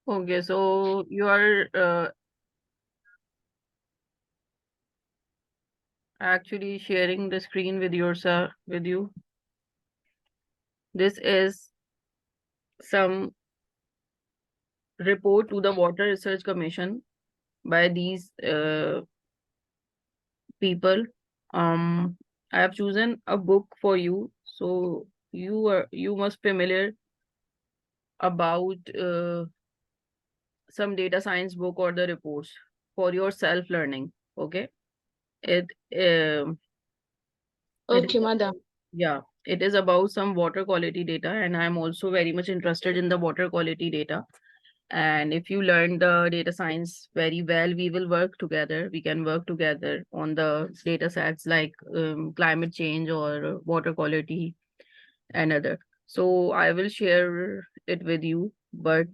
Okay, so you are actually sharing the screen with yourself with you. This is some report to the Water Research Commission by these people. I have chosen a book for you, so you must familiar about some data science book or the reports for your self learning. Okay, it um it is Okay, madam. about, yeah, it is about some water quality data, and I'm also very much interested in the water quality data. And if you learn the data science very well, we will work together. We can work together on the data sets like climate change or water quality and other. So I will share it with you, but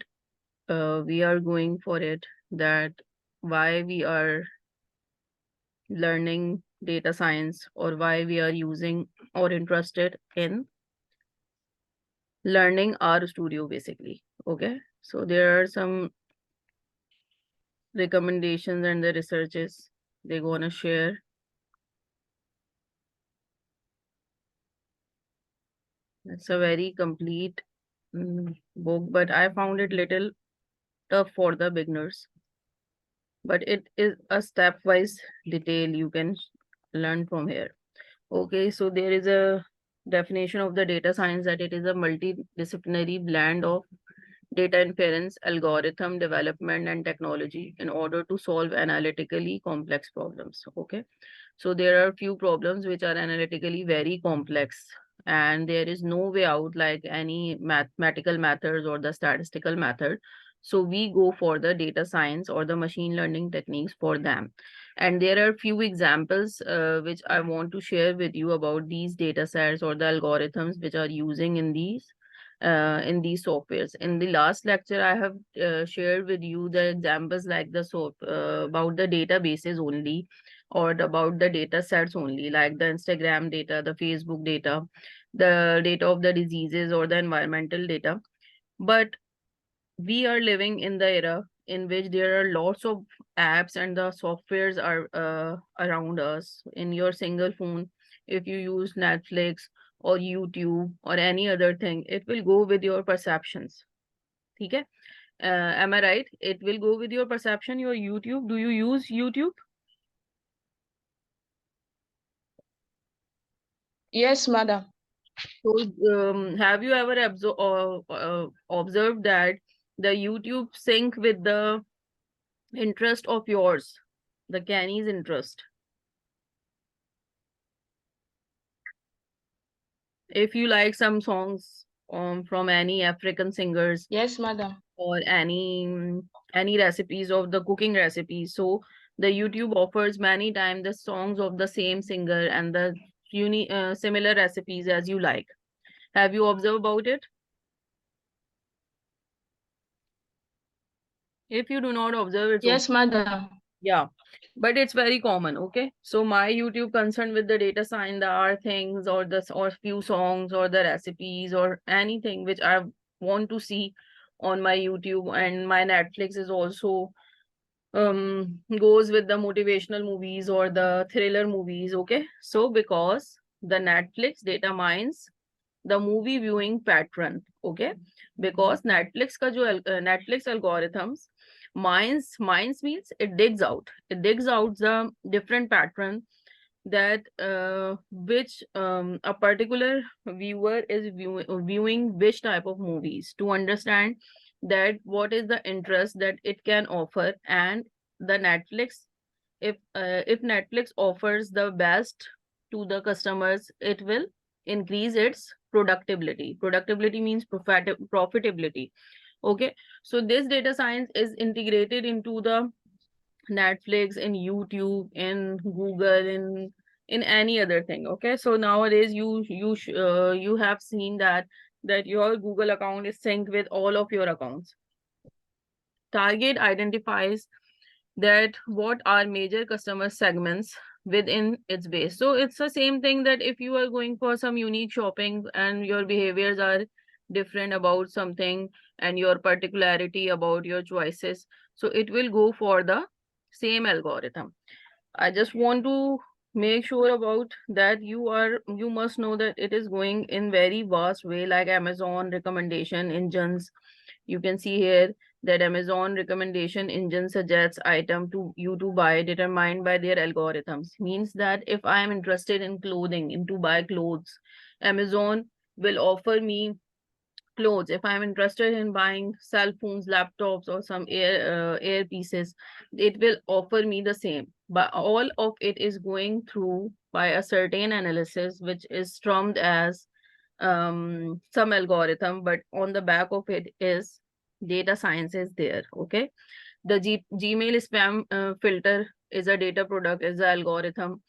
we are going for it that why we are learning data science or why we are using or interested in learning R studio basically. Okay. So there are some recommendations and the researches they're gonna share. It's a very complete book, but I found it little tough for the beginners. But it is a stepwise detail you can learn from here. Okay, so there is a definition of the data science that it is a multidisciplinary blend of data inference, algorithm development, and technology in order to solve analytically complex problems. Okay, so there are few problems which are analytically very complex, and there is no way out like any mathematical methods or the statistical method. So we go for the data science or the machine learning techniques for them. And there are few examples which I want to share with you about these data sets or the algorithms which are using in these softwares. In the last lecture, I have shared with you the examples like about the databases only or about the data sets only, like the Instagram data, the Facebook data, the data of the diseases or the environmental data. But we are living in the era in which there are lots of apps and the softwares are around us in your single phone. If you use Netflix or YouTube or any other thing, it will go with your perceptions. Okay? Am I right? It will go with your perception, your YouTube. Do you use YouTube? Yes, madam. So, have you ever observed that the YouTube sync with the interest of yours, the Kenny's interest? If you like some songs from any African singers Yes, madam. or any recipes of the cooking recipes, so the YouTube offers many times the songs of the same singer and the similar recipes as you like. Have you observed about it? If you do not observe, it's okay. Yes, madam. Yeah, but it's very common. Okay, so my YouTube concern with the data science, the are things or the or few songs or the recipes or anything which I want to see on my YouTube, and my Netflix is also goes with the motivational movies or the thriller movies. Okay, so because the Netflix data mines the movie viewing pattern. Okay, because Netflix algorithms mines means it digs out the different pattern that which a particular viewer is viewing which type of movies to understand that what is the interest that it can offer. And the Netflix, if Netflix offers the best to the customers, it will increase its productivity means profitability. Okay, so this data science is integrated into the Netflix, in YouTube, in Google, in any other thing. Okay, so nowadays you have seen that your Google account is synced with all of your accounts. Target identifies that what are major customer segments within its base. So it's the same thing that if you are going for some unique shopping and your behaviors are different about something and your particularity about your choices, so it will go for the same algorithm. I just want to make sure about that you must know that it is going in very vast way, like Amazon recommendation engines. You can see here that Amazon recommendation engine suggests item to you to buy determined by their algorithms. Means that if I am interested in clothing, in to buy clothes, Amazon will offer me clothes. If I'm interested in buying cell phones, laptops, or some air pieces, it will offer me the same. But all of it is going through by a certain analysis, which is termed as some algorithm. But on the back of it is data science is there. Okay, the Gmail spam filter is a data product, is an algorithm.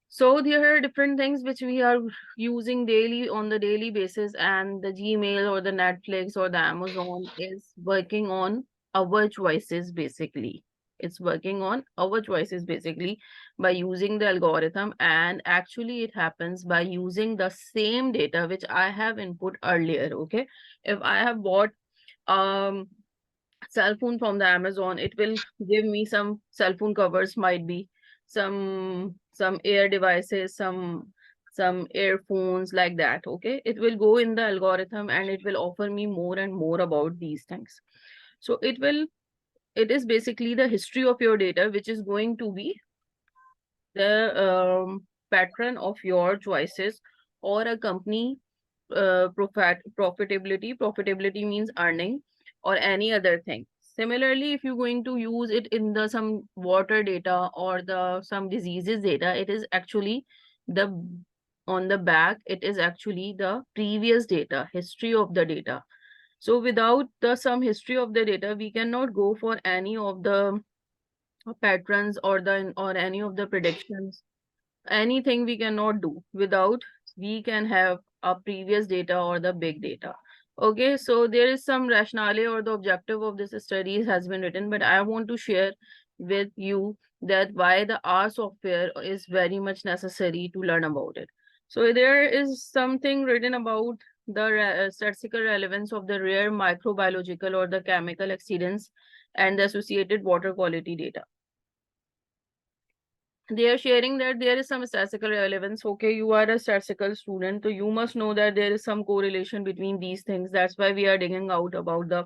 So there are different things which we are using daily on the daily basis, and the Gmail or the Netflix or the Amazon is working on our choices basically. It's working on our choices basically by using the algorithm, and actually it happens by using the same data which I have input earlier. Okay, if I have bought um cell phone from the Amazon, it will give me some cell phone covers, might be some air devices, some earphones like that. Okay, it will go in the algorithm and it will offer me more and more about these things. So it is basically the history of your data which is going to be the pattern of your choices, or a company profitability means earning, or any other thing. Similarly, if you're going to use it in the some water data or the some diseases data, it is actually the on the back, it is actually the previous data, history of the data. So without the some history of the data, we cannot go for any of the patterns or the or any of the predictions. Anything we cannot do without we can have a previous data or the big data. Okay, so there is some rationale or the objective of this study has been written, but I want to share with you that why the R software is very much necessary to learn about it. So there is something written about the statistical relevance of the rare microbiological or the chemical accidents and the associated water quality data. They are sharing that there is some statistical relevance. Okay, you are a statistical student, so you must know that there is some correlation between these things. That's why we are digging out about the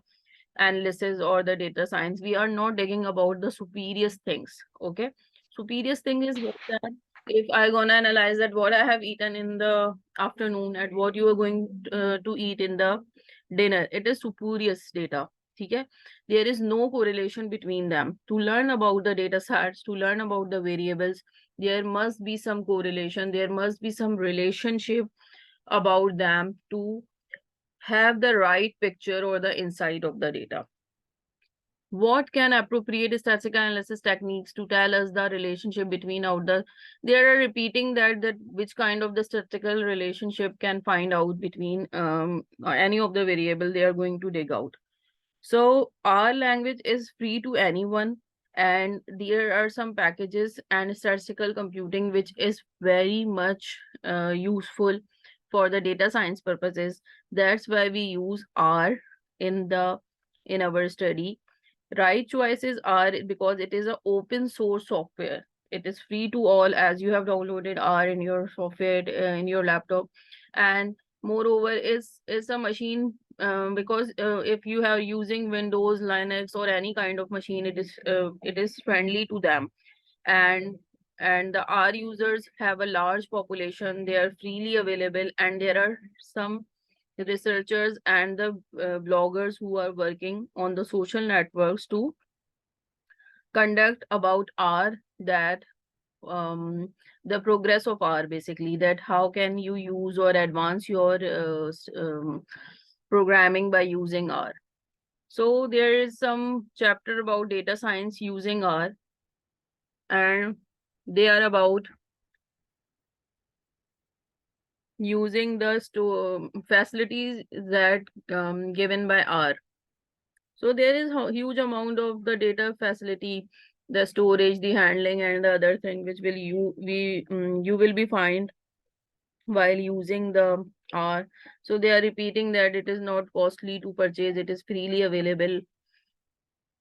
analysis or the data science. We are not digging about the superior things. Okay, superior thing is what that if I gonna analyze that what I have eaten in the afternoon and what you are going to eat in the dinner, it is spurious data. Okay, there is no correlation between them. To learn about the data sets, to learn about the variables, there must be some correlation, there must be some relationship about them to have the right picture or the insight of the data. What can appropriate statistical analysis techniques to tell us the relationship between out the they are repeating that which kind of the statistical relationship can find out between any of the variable they are going to dig out. So our language is free to anyone, and there are some packages and statistical computing which is very much useful for the data science purposes. That's why we use R in the in our study. Right choices are because it is an open source software. It is free to all, as you have downloaded R in your software in your laptop, and moreover is a machine because if you are using Windows, Linux, or any kind of machine, it is friendly to them, and the R users have a large population. They are freely available, and there are some researchers and the bloggers who are working on the social networks to conduct about R, that the progress of R basically, that how can you use or advance your programming by using R. So there is some chapter about data science using R, and they are about using the facilities that given by R. So there is a huge amount of the data facility, the storage, the handling, and the other thing which will you will be find while using the R. So they are repeating that it is not costly to purchase, it is freely available,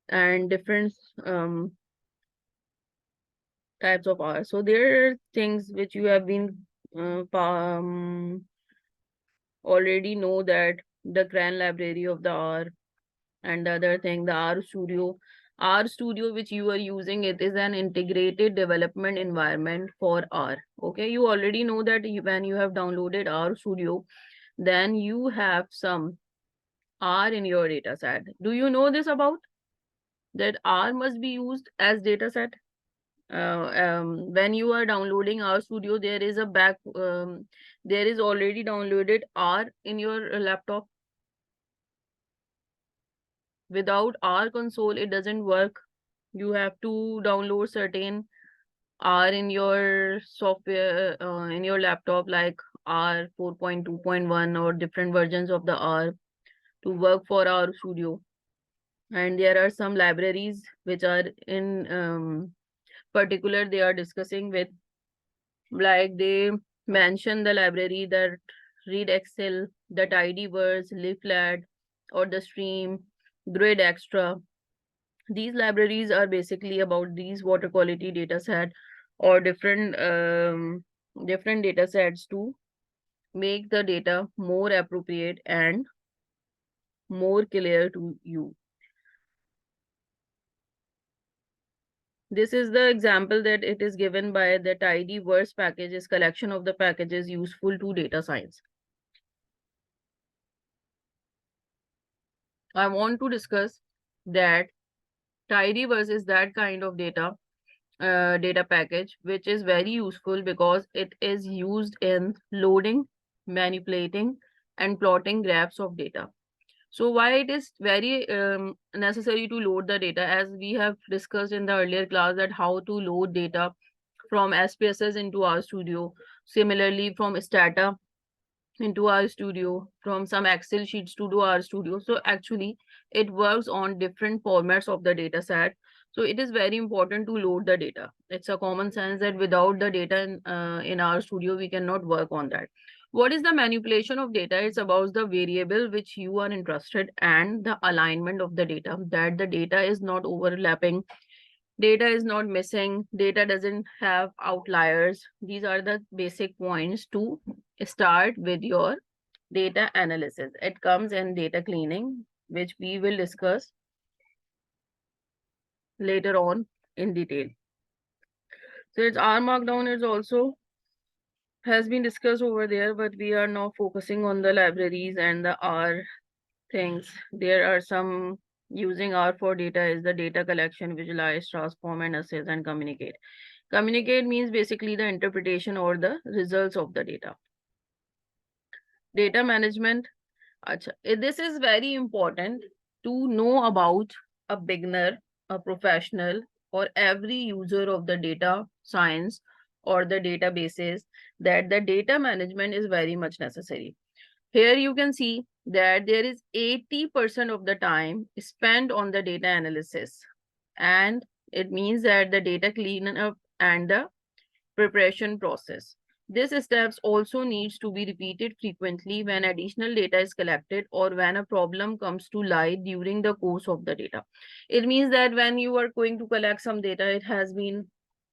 and different types of R. So there are things which you have been already know, that the CRAN library of the R, and the other thing, the R Studio. R Studio, which you are using, it is an integrated development environment for R. Okay, you already know that when you have downloaded R Studio, then you have some R in your data set. Do you know this about that R must be used as data set? When you are downloading R Studio, there is already downloaded R in your laptop. Without R console, it doesn't work. You have to download certain R in your software, in your laptop, like R 4.2.1 or different versions of the R to work for R Studio. And there are some libraries which are in particular they are discussing with, like they mention the library that read Excel, the tidyverse, leaflet, or the stream, grid extra. These libraries are basically about these water quality data set, or different data sets to make the data more appropriate and more clear to you. This is the example that it is given by the tidyverse packages, collection of the packages useful to data science. I want to discuss that tidyverse is that kind of data package which is very useful because it is used in loading, manipulating, and plotting graphs of data. So why it is very necessary to load the data, as we have discussed in the earlier class, that how to load data from SPSS into RStudio, similarly from Stata into RStudio, from some Excel sheets to do RStudio. So actually it works on different formats of the data set. So it is very important to load the data. It's a common sense that without the data in RStudio, we cannot work on that. What is the manipulation of data? It's about the variable which you are interested, and the alignment of the data, that the data is not overlapping, data is not missing, data doesn't have outliers. These are the basic points to start with your data analysis. It comes in data cleaning, which we will discuss later on in detail. So it's R Markdown is also has been discussed over there, but we are now focusing on the libraries and the R things. There are some using R for data is the data collection, visualize, transform, and assess and communicate. Communicate means basically the interpretation or the results of the data. Data management. Acha, this is very important to know about a beginner, a professional, or every user of the data science or the databases, that the data management is very much necessary. Here you can see that there is 80% of the time spent on the data analysis, and it means that the data cleanup and the preparation process. This steps also needs to be repeated frequently when additional data is collected or when a problem comes to light during the course of the data. It means that when you are going to collect some data, it has been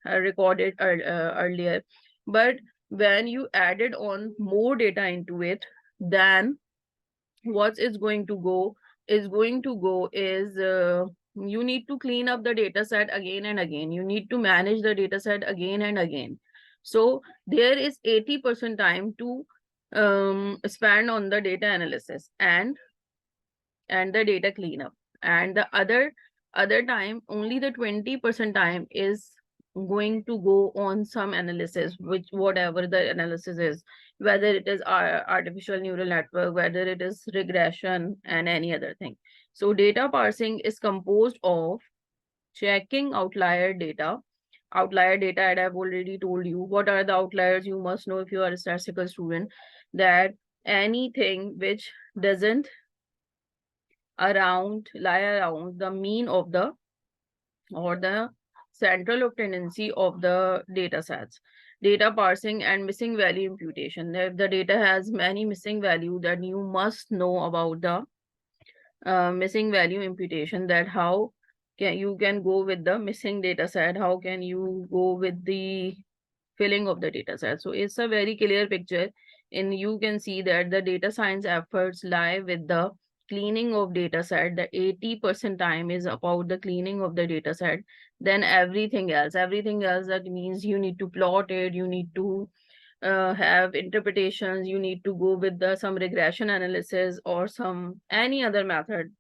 recorded earlier, but when you added on more data into it, then what is going to go is you need to clean up the data set again and again. You need to manage the data set again and again. So there is 80% time to spend on the data analysis and the data cleanup, and the other time only the 20% time is going to go on some analysis, which whatever the analysis is, whether it is artificial neural network, whether it is regression, and any other thing. So data parsing is composed of checking outlier data, and I've already told you what are the outliers. You must know if you are a statistical student that anything which doesn't lie around the mean of the or the central of tendency of the data sets. data parsing and missing value imputation. If the data has many missing value, then you must know about the missing value imputation, that how can you can go with the missing data set, how can you go with the filling of the data set. So it's a very clear picture, and you can see that the data science efforts lie with the cleaning of data set. The 80% time is about the cleaning of the data set. Then everything else that means you need to plot it, you need to have interpretations, you need to go with the some regression analysis or some any other method,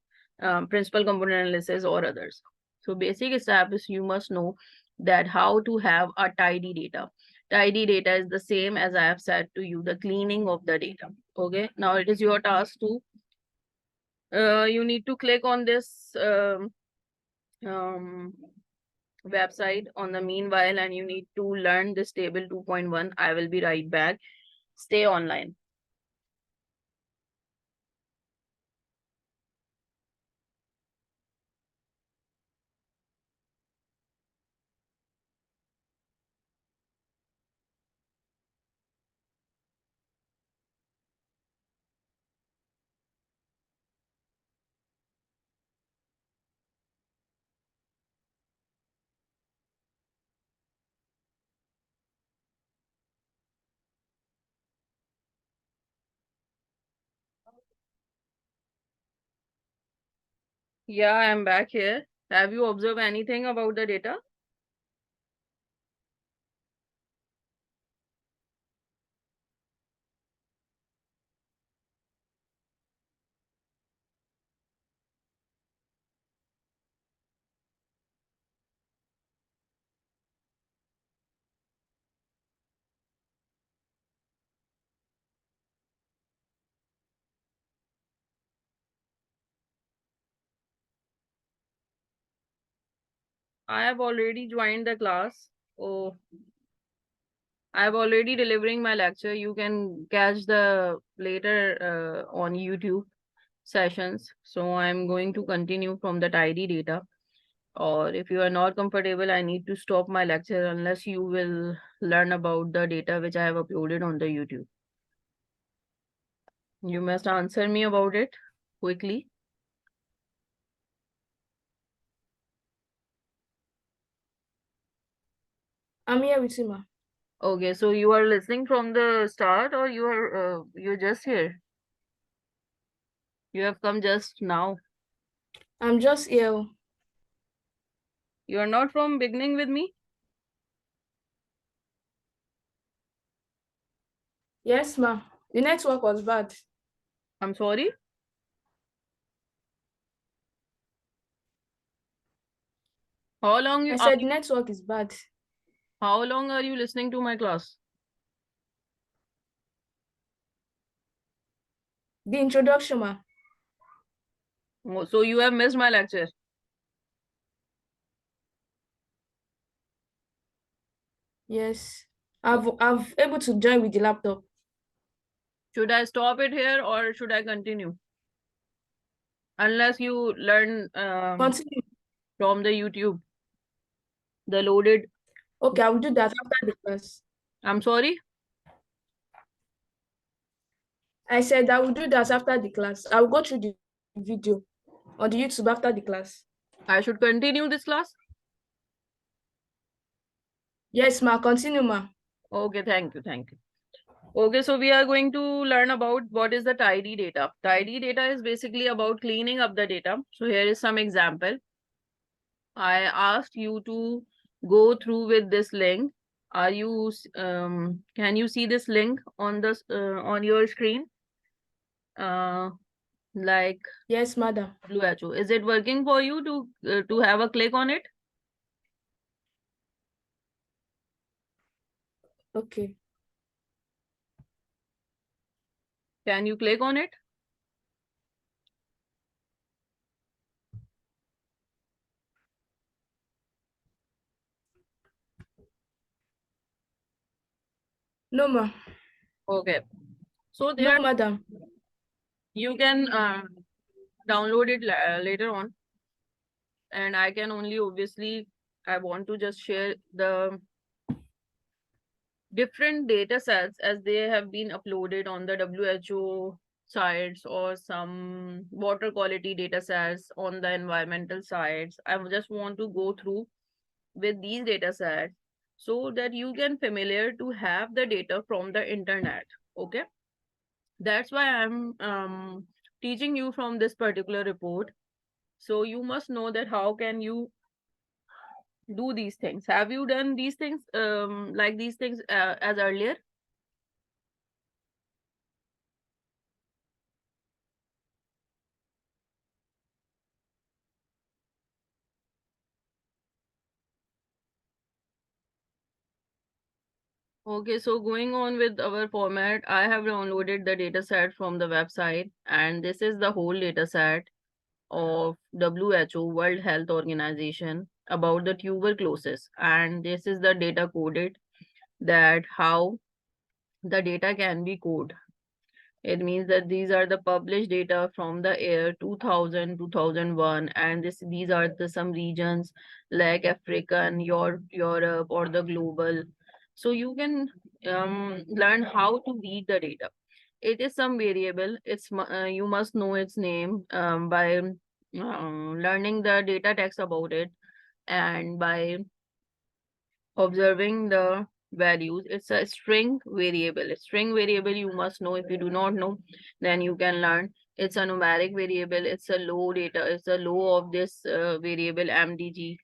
principal component analysis or others. So basic step is you must know that how to have a tidy data. Tidy data is the same as I have said to you, the cleaning of the data. Okay, now it is your task to you need to click on this um, website on the meanwhile, and you need to learn this table 2.1. I will be right back. Stay online. Yeah, I'm back here. Have you observed anything about the data? I have already joined the class. Oh, I've already delivering my lecture. You can catch the later on YouTube sessions. So I'm going to continue from the tidy data. Or if you are not comfortable, I need to stop my lecture unless you will learn about the data which I have uploaded on the YouTube. You must answer me about it quickly. I'm here with you, ma. Okay, so you are listening from the start, or you're just here? You have come just now. I'm just here. You are not from beginning with me? Yes, ma. The network was bad. I'm sorry. How long I you are said the network is bad. how long are you listening to my class? The introduction, ma. Oh, so you have missed my lecture. Yes. I've able to join with the laptop. Should I stop it here or should I continue? Unless you learn Continue. from the YouTube, the loaded. Okay, I will do that after the class. I'm sorry. I said I will do that after the class. I will go through the video on the YouTube after the class. I should continue this class. Yes, ma. Continue, ma. Okay, thank you, thank you. Okay, so we are going to learn about what is the tidy data. Tidy data is basically about cleaning up the data. So here is some example. I asked you to go through with this link. Are you can you see this link on this on your screen? Uh, like Yes, madam. WHO. Is it working for you to have a click on it? Okay. Can you click on it? No, ma. Okay. So No, there madam. you can download it later on, and I can only obviously I want to just share different data sets as they have been uploaded on the WHO sites or some water quality data sets on the environmental sites. I just want to go through with these data sets so that you can familiar to have the data from the internet. Okay, that's why I'm teaching you from this particular report. So you must know that how can you do these things. Have you done these things like these things as earlier? Okay, so going on with our format, I have downloaded the data set from the website, and this is the whole data set of WHO, World Health Organization, about the tuberculosis. And this is the data coded, that how the data can be coded. It means that these are the published data from the year 2000, 2001, and these are the some regions like African, Europe, or the global. So you can learn how to read the data. It is some variable. You must know its name by learning the data text about it, and by observing the values. It's a string variable. A string variable you must know. If you do not know, then you can learn. It's a numeric variable. It's a low data. It's a low of this variable MDG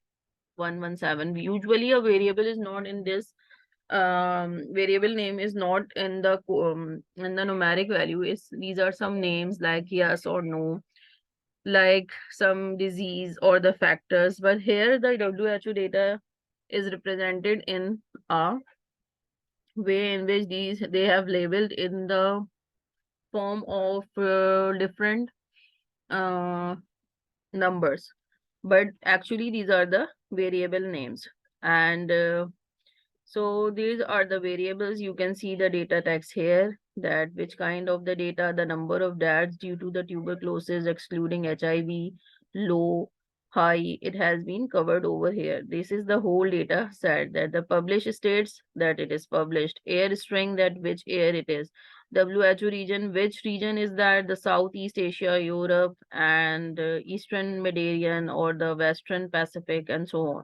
117. Usually a variable is not in this variable name is not in the numeric value. Is these are some names like yes or no, like some disease or the factors, but here the WHO data is represented in a way in which these they have labeled in the form of different uh, numbers, but actually these are the variable names. And so these are the variables. You can see the data text here, that which kind of the data, the number of deaths due to the tuberculosis, excluding HIV, low, high, it has been covered over here. This is the whole data set, that the published states that it is published, air string, that which air it is, WHO region, which region is that, the Southeast Asia, Europe, and Eastern Mediterranean or the Western Pacific, and so on.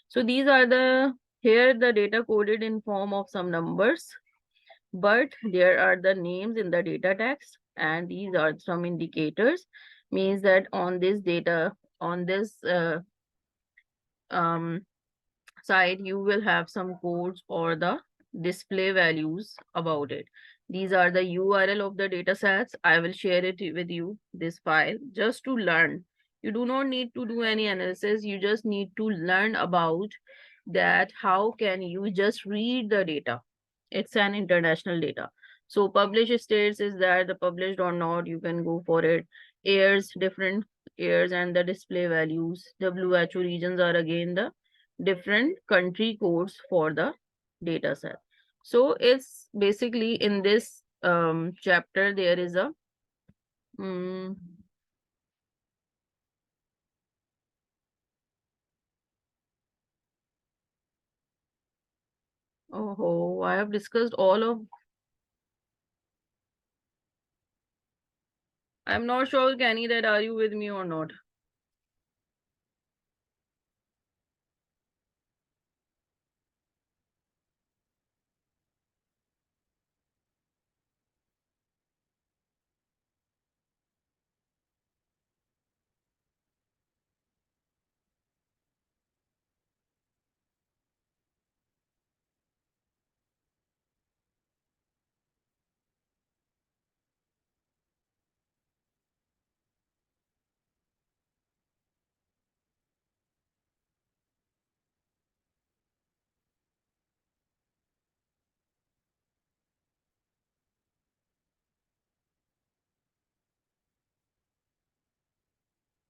So these are the here the data coded in form of some numbers, but there are the names in the data text, and these are some indicators, means that on this data, on this um, side, you will have some codes or the display values about it. These are the URL of the data sets. I will share it with you, this file, just to learn. You do not need to do any analysis. You just need to learn about that. How can you just read the data? It's an international data. So published states is that the published or not, you can go for it. Years, different years, and the display values. WHO regions are again the different country codes for the data set. So it's basically in this chapter there is a mm, oh, I have discussed all of. I'm not sure, Kenny, that are you with me or not?